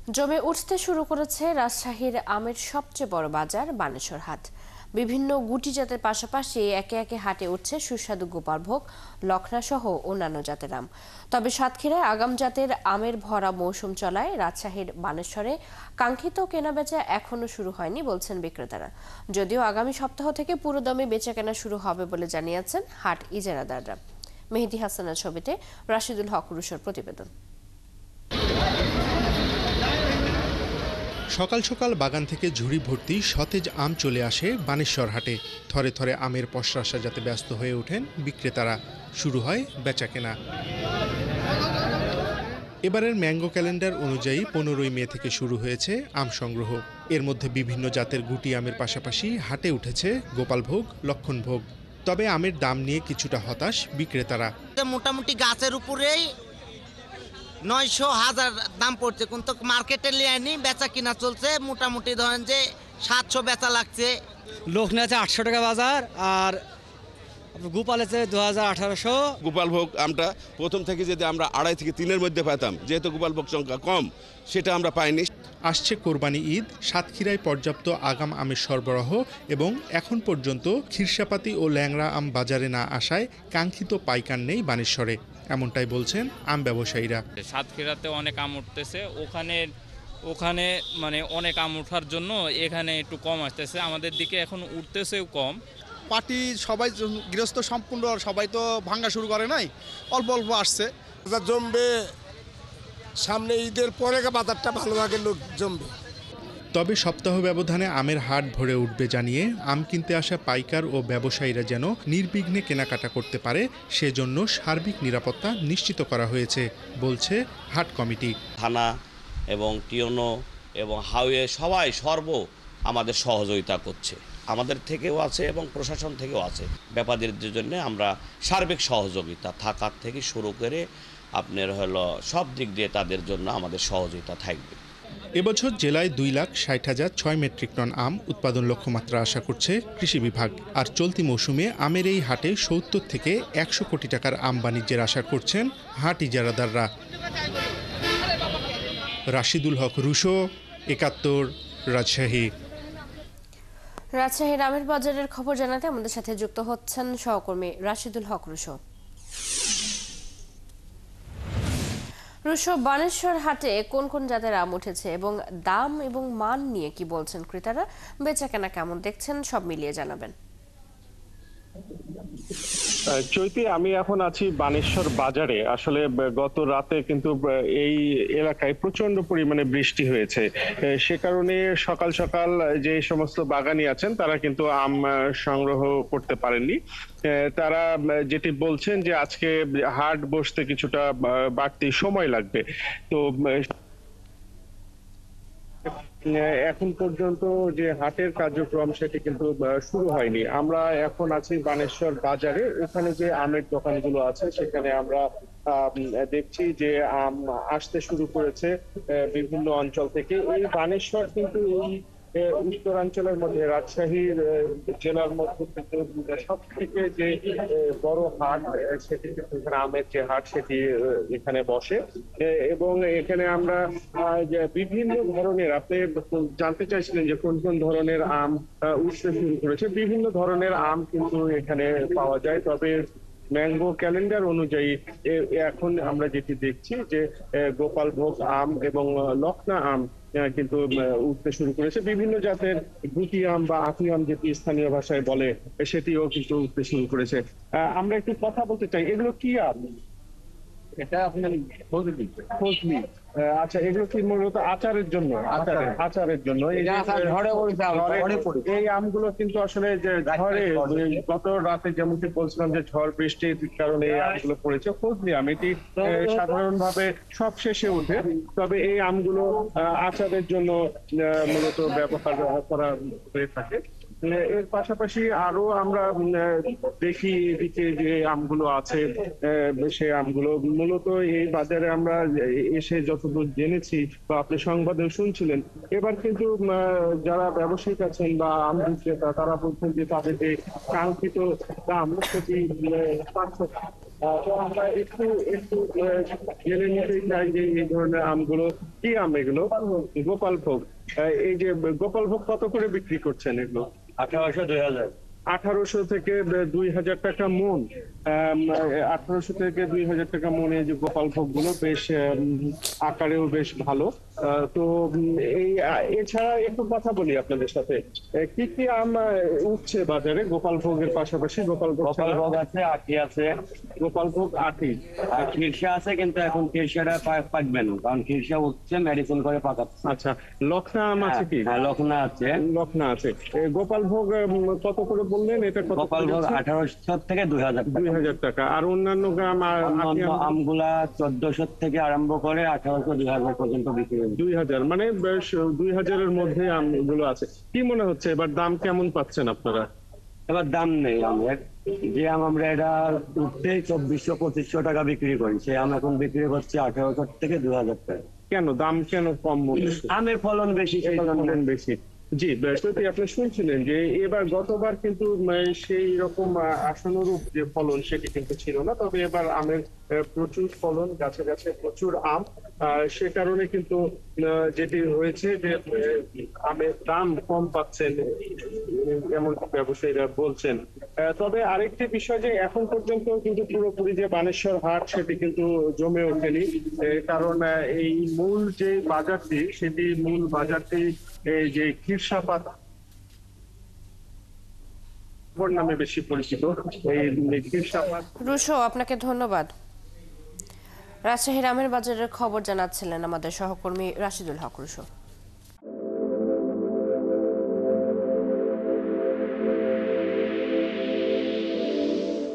জমে উঠতে শুরু করেছে রাজশাহীর আমের সবচেয়ে বড় বাজার বানেশ্বর হাট। বিভিন্ন গুটি জাতের পাশাপাশি একে একে হাটে উঠছে সুস্বাদু গোপালভোগ, লখনা সহ অন্যান্য জাতের আম। তবে সাতক্ষীরায় আগাম জাতের আমের ভরা মৌসুম চলায় রাজশাহীর বানেশ্বরে কাঙ্ক্ষিত কেনাবেচা এখনো শুরু হয়নি বলছেন বিক্রেতারা। যদিও আগামী সপ্তাহ থেকে পুরোদমে বেচাকেনা শুরু হবে বলে জানিয়েছেন হাট ইজারাদাররা। মেহেদী হাসানের ছবিতে রাশিদুল হক রুশোর প্রতিবেদন। সকাল সকাল বাগান থেকে ঝুড়ি ভর্তি সতেজ আম চলে আসে বানেশ্বর হাটে। থরে থরে আমের পসরা সাজাতে ব্যস্ত হয়ে ওঠেন বিক্রেতারা। শুরু হয় বেচাকেনা। এবারের ম্যাঙ্গো ক্যালেন্ডার অনুযায়ী 15ই মে থেকে শুরু হয়েছে আম সংগ্রহ। এর মধ্যে বিভিন্ন জাতের গুটি আমের পাশাপাশি হাটে উঠেছে গোপালভোগ, লক্ষণভোগ। তবে আমের দাম নিয়ে কিছুটা হতাশ বিক্রেতারা। মোটামুটি গাছের উপরেই 900-1000 দাম পড়ছে, কিন্তু মার্কেটে লিয়ানি বেচা কিনা চলছে। মোটামুটি ধরেন যে 700 বেচা লাগছে। লখনা আছে 800 টাকা বাজার, আর গোপাল আছে 2000-1800। গোপালভোগ আমটা প্রথম থেকে যদি আমরা 2.5 থেকে 3-এর মধ্যে পেতাম, যেহেতু গোপালভোগ সংখ্যা কম, সেটা আমরা পাইনি। আসছে কোরবানি ঈদ, সাতক্ষীরায় পর্যাপ্ত আগাম আমের সরবরাহ এবং এখন পর্যন্ত খিরসাপাতি ও ল্যাংড়া আম বাজারে না আসায় কাঙ্ক্ষিত পাইকার নেই বানেশ্বরে, এমনটাই বলছেন আম ব্যবসায়ীরা। সাতক্ষীরাতে অনেক আম উঠতেছে, ওখানে মানে অনেক আম ওঠার জন্য এখানে একটু কম আসতেছে, আমাদের দিকে এখন উঠতেছেও কম। পার্টি সবাই গৃহস্থ সম্পূর্ণ সবাই তো ভাঙা শুরু করে নাই, অল্প অল্প আসছে। জমবে সামনে ঈদের পরে বাজারটা ভালোভাবে লোক জমবে। তবে সপ্তাহ ব্যবধানে আমের হাট ভরে উঠবে জানিয়ে আম কিনতে আসা পাইকার ও ব্যবসায়ীরা যেন নির্বিঘ্নে কেনাকাটা করতে পারে সেজন্য সার্বিক নিরাপত্তা নিশ্চিত করা হয়েছে বলছে হাট কমিটি। থানা এবং টিওনো এবং হাইওয়ে সবাই আমাদের সহযোগিতা করছে, আমাদের থেকেও আছে এবং প্রশাসন থেকেও আছে। ব্যাপারীদের জন্য আমরা সার্বিক সহযোগিতা থাকার থেকে শুরু করে আপনার সব দিক দিয়ে তাদের জন্য আমাদের সহযোগিতা থাকবে। এবছর জেলায় 2,60,006 মেট্রিক টন আম উৎপাদন লক্ষ্যমাত্রা আশা করছে কৃষি বিভাগ। আর চলতি মৌসুমে আমের এই হাটে 70 থেকে 100 কোটি টাকার আম বাণিজ্যের আশা করছেন হাট ইজারাদাররা। রাশিদুল হক রুশো, 71, রাজশাহী। রাজশাহীর আমের বাজারের খবর জানাতে আমাদের সাথে যুক্ত হচ্ছেন সহকর্মী রাশিদুল হক রুশো। রুশো, বানেশ্বর হাটে কোন কোন জাতের আম উঠেছে এবং দাম এবং মান নিয়ে কি বলছেন ক্রেতারা? বেচাকেনা কেমন দেখছেন, সব মিলিয়ে জানাবেন। চৈতি, আমি এখন আছি বানেশ্বর বাজারে। আসলে গত রাতে কিন্তু এই এলাকায় প্রচন্ড পরিমাণে বৃষ্টি হয়েছে, সে কারণে সকাল সকাল যে সমস্ত বাগানি আছেন তারা কিন্তু আম সংগ্রহ করতে পারেননি। তারা যেটি বলছেন যে আজকে হাট বসতে কিছুটা বাড়তি সময় লাগবে। তো এখন পর্যন্ত যে হাটের কার্যক্রম সেটি কিন্তু শুরু হয়নি। আমরা এখন আছি বানেশ্বর বাজারে। এখানে যে আমের দোকানগুলো আছে সেখানে আমরা দেখছি যে আম আসতে শুরু করেছে বিভিন্ন অঞ্চল থেকে। এই বানেশ্বর কিন্তু এই উত্তরাঞ্চলের মধ্যে রাজশাহীর জেলার মধ্যে সব থেকে যে বড় হাট, সেটি কিন্তু আমের যে হাট সেটি এখানে বসে। এবং এখানে আমরা বিভিন্ন ধরনের, আপনি জানতে চাইছিলেন যে কোন কোন ধরনের আম উঠতে শুরু করেছে। বিভিন্ন ধরনের আম কিন্তু এখানে পাওয়া যায়। তবে ম্যাঙ্গো ক্যালেন্ডার অনুযায়ী এখন আমরা যেটি দেখছি যে গোপালভোগ আম এবং লখনা আম কিন্তু উঠতে শুরু করেছে। বিভিন্ন জাতের গুটি আম বা আখি আম যেটি স্থানীয় ভাষায় বলে সেটিও কিন্তু উঠতে শুরু করেছে। আমরা একটু কথা বলতে চাই, এগুলো কি আম? এটা আপনার ফজলি। আচ্ছা, এগুলো কি মূলত আচারের জন্য? আচারের জন্য এই আমগুলো কিন্তু আসলে যে ঝড়ে, গত রাতে যেমনটি বলছিলাম যে ঝড় বৃষ্টির কারণে এই আমগুলো পড়েছে। ফজলি আম এটি সাধারণভাবে সব শেষে ওঠে, তবে এই আমগুলো আচারের জন্য মূলত ব্যবহার করা হয়ে থাকে। এর পাশাপাশি আরো আমরা দেখি এদিকে যে আমগুলো আছে, সে আমগুলো মূলত এই বাজারে আমরা এসে যতদূর জেনেছি বা আপনি সংবাদে শুনছিলেন, এবার কিন্তু যারা ব্যবসায়ী আছেন বা আম বিক্রেতা তারা বলছেন যে তাদের যে কাঙ্ক্ষিত দাম সেটি তো আমরা একটু একটু জেনে নিতে চাই যে এই ধরনের আমগুলো কি আম এগুলো? গোপালভোগ। এই যে গোপালভোগ কত করে বিক্রি করছেন এগুলো? 1800 2000। 1800 থেকে 2000 টাকা মন। 1800 থেকে 2000 টাকা মনে যে গোপালভোগ গুলো বেশ আকারেও বেশ ভালো। তো এই এছাড়া একটু কথা বলি আপনাদের সাথে, কি কি আম উঠছে বাজারে গোপালভোগের পাশাপাশি? গোপালভোগ আছে, আটি আছে। গোপালভোগ আটি আর খিরসা আছে, কিন্তু এখন খিরসাটা পাকবে না, কারণ খিরসা উঠছে মেডিসিন করে পাকাচ্ছে। আচ্ছা, লখনা আম আছে কি? হ্যাঁ, লখনা আছে। লখনা আছে। গোপালভোগ কত করে বললেন? এটা কত? গোপালভোগ 1800 থেকে 2000 টাকা। আর অন্যান্য আমগুলা 1400 থেকে আরম্ভ করে 1800 2000 পর্যন্ত বিক্রি হয়। 2000, মানে বেশ 2000-এর মধ্যে আমগুলো আছে। কি মনে হচ্ছে এবার দাম কেমন পাচ্ছেন আপনারা? এবার দাম নেই আমের। যে আম আমরা এটা উঠতে 2400-2500 টাকা বিক্রি করি, সে আম এখন বিক্রি করছে 1800 থেকে 2000 টাকা। কেন দাম কেন কম? আমের ফলন বেশি, সেই জন্য বেশি। জি, সত্যি আপনি শুনছিলেন যে এবার গতবার কিন্তু সেই রকম আশানুরূপ যে ফলন সেটি কিন্তু ছিল না, তবে এবার আমের প্রচুর ফলন, গাছে গাছে প্রচুর আম। সে কারণে কিন্তু যেটি হয়েছে যে আমের দাম কম পাচ্ছেন এমন ব্যবসায়ীরা বলছেন। তবে আরেকটি বিষয় যে এখন পর্যন্ত কিন্তু পুরোপুরি যে বানেশ্বর হাট সেটি কিন্তু জমে ওঠেনি, কারণ এই মূল যে বাজারটি সেটি মূল বাজারটি এই যে খিরসাপাত নামে বেশি পরিচিত। এই খিরসাপাত। রুশো, আপনাকে ধন্যবাদ। রাজশাহীর আমের বাজারের খবর জানাচ্ছিলেন আমাদের সহকর্মী রাশিদুল হক রুশো।